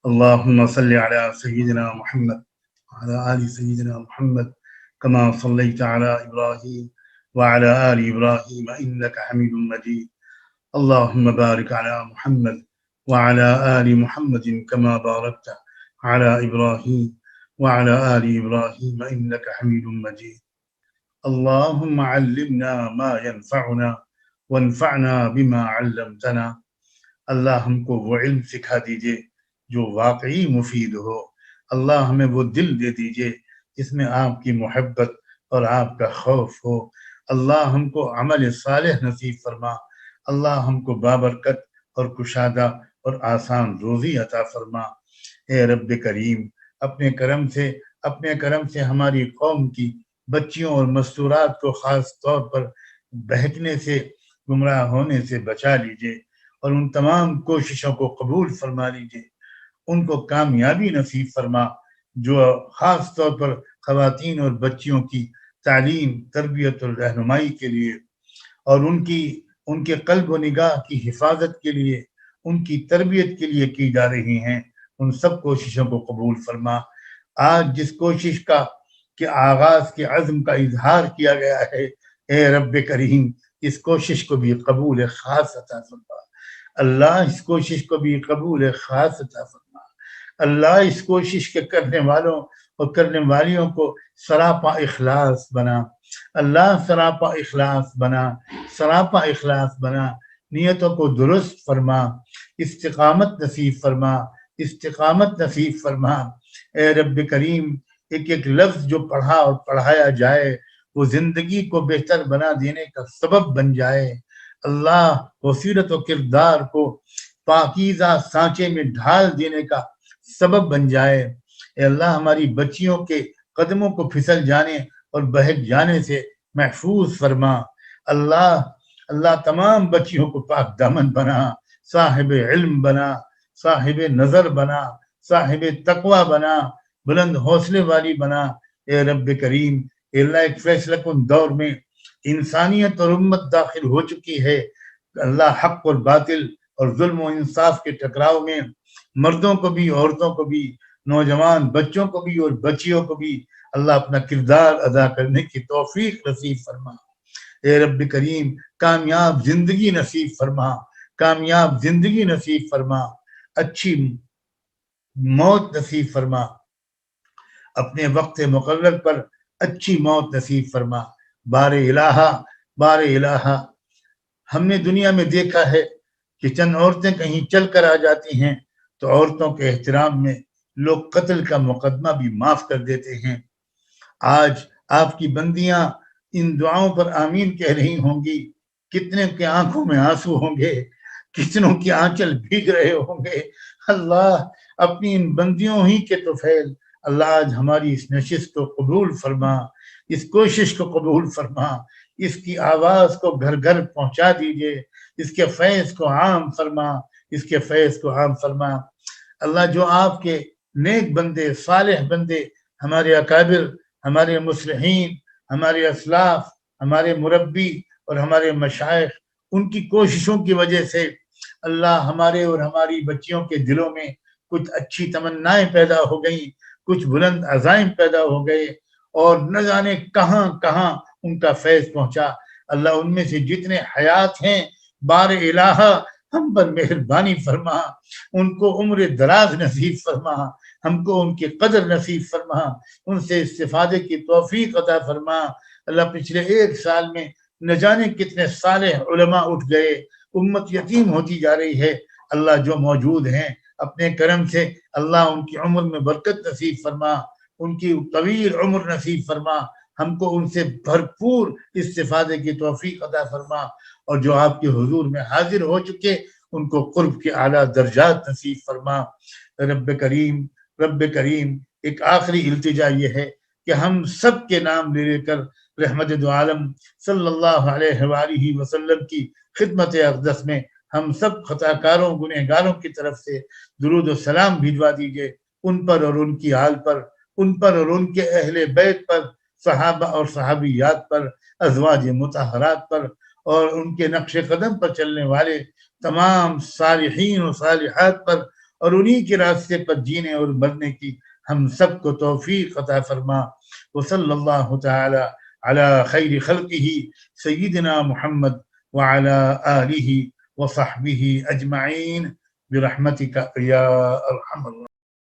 اللهم صل على سيدنا محمد وعلى آل سيدنا محمد كما صليت على إبراهيم وعلى آل إبراهيم إنك حميد مجيد. اللهم بارك على محمد وعلى آل محمد كما باركت على إبراهيم وعلى آل إبراهيم إنك حميد مجيد. اللهم علمنا ما ينفعنا وانفعنا بما علمتنا. اللہ ہم کو وہ علم سکھا دیجئے جو واقعی مفید ہو. اللہ ہمیں وہ دل دے دیجئے جس میں آپ کی محبت اور آپ کا خوف ہو. اللہ ہم کو عمل صالح نصیب فرما. اللہ ہم کو بابرکت اور کشادہ اور آسان روزی عطا فرما. اے رب کریم، اپنے کرم سے ہماری قوم کی بچیوں اور مستورات کو خاص طور پر بہکنے سے، گمراہ ہونے سے بچا لیجئے، اور ان تمام کوششوں کو قبول فرما لیجئے. ان کو کامیابی نصیب فرما جو خاص طور پر خواتین اور بچیوں کی تعلیم، تربیت اور رہنمائی کے لیے، اور ان کے قلب و نگاہ کی حفاظت کے لیے، ان کی تربیت کے لیے کی جا رہی ہیں، ان سب کوششوں کو قبول فرما. آج جس کوشش کے آغاز کے عزم کا اظہار کیا گیا ہے، اے رب کریم اس کوشش کو بھی قبول خاص عطا فرما. اللہ اس کوشش کو بھی قبول خاص عطا فرما. اللہ اس کوشش کے کرنے والوں اور کرنے والیوں کو سراپا اخلاص بنا. اللہ سراپا اخلاص بنا. نیتوں کو درست فرما. استقامت نصیب فرما. اے رب کریم، ایک ایک لفظ جو پڑھا اور پڑھایا جائے وہ زندگی کو بہتر بنا دینے کا سبب بن جائے. اللہ وسیرت و کردار کو پاکیزہ سانچے میں ڈھال دینے کا سبب بن جائے. اے اللہ ہماری بچیوں کے قدموں کو پھسل جانے اور بہک جانے سے محفوظ فرما. اللہ تمام بچیوں کو پاک دامن بنا، صاحب علم بنا، صاحب نظر بنا، صاحب تقوی بنا، بلند حوصلے والی بنا. اے رب کریم، اے اللہ ایک فیصلہ کن دور میں انسانیت اور امت داخل ہو چکی ہے. اللہ حق اور باطل اور ظلم و انصاف کے ٹکراؤ میں مردوں کو بھی، عورتوں کو بھی، نوجوان بچوں کو بھی اور بچیوں کو بھی اللہ اپنا کردار ادا کرنے کی توفیق نصیب فرما. اے رب کریم کامیاب زندگی نصیب فرما. اچھی موت نصیب فرما. اپنے وقت مقرر پر اچھی موت نصیب فرما. بار الہا ہم نے دنیا میں دیکھا ہے کہ چند عورتیں کہیں چل کر آ جاتی ہیں تو عورتوں کے احترام میں لوگ قتل کا مقدمہ بھی معاف کر دیتے ہیں. آج آپ کی بندیاں ان دعاؤں پر آمین کہہ رہی ہوں گی. کتنے کے آنکھوں میں آنسو ہوں گے، کتنوں کی آنچل بھیگ رہے ہوں گے. اللہ اپنی ان بندیوں ہی کے طفیل، اللہ آج ہماری اس نشست کو قبول فرما، اس کوشش کو قبول فرما. اس کی آواز کو گھر گھر پہنچا دیجئے. اس کے فیض کو عام فرما. اللہ جو آپ کے نیک بندے، صالح بندے، ہمارے اکابر، ہمارے مصلحین، ہمارے اسلاف، ہمارے مربی اور ہمارے مشائخ، ان کی کوششوں کی وجہ سے اللہ ہمارے اور ہماری بچیوں کے دلوں میں کچھ اچھی تمنائیں پیدا ہو گئیں، کچھ بلند عزائم پیدا ہو گئے، اور نہ جانے کہاں کہاں ان کا فیض پہنچا. اللہ ان میں سے جتنے حیات ہیں، بار الہ ہم پر مہربانی فرما. ان کو عمر دراز نصیب فرما. ہم کو ان کی قدر نصیب فرما. ان سے استفادے کی توفیق عطا فرما. اللہ پچھلے 1 سال میں نہ جانے کتنے صالح علماء اٹھ گئے. امت یتیم ہوتی جا رہی ہے. اللہ جو موجود ہیں اپنے کرم سے اللہ ان کی عمر میں برکت نصیب فرما، ان کی طویل عمر نصیب فرما. ہم کو ان سے بھرپور استفادے کی توفیق عطا فرما. اور جو آپ کے حضور میں حاضر ہو چکے ان کو قرب کے اعلیٰ درجات نصیب فرما. رب کریم ایک آخری التجا یہ ہے کہ ہم سب کے نام لے کر رحمت دو عالم صلی اللہ علیہ وآلہ وسلم کی خدمت اقدس میں ہم سب خطاکاروں، گنہگاروں کی طرف سے درود و سلام بھیجوا دیجئے، ان پر اور ان کی آل پر، ان پر اور ان کے اہل بیت پر، صحابہ اور صحابیات پر، ازواج مطہرات پر، اور ان کے نقش قدم پر چلنے والے تمام صالحین و صالحات پر، اور انہی کے راستے پر جینے اور مرنے کی ہم سب کو توفیق عطا فرما. وصلی اللہ تعالی علی خیر خلقہ سیدنا محمد وعلی آلہ وصحبہ اجمعین برحمتک یا ارحم الراحمین.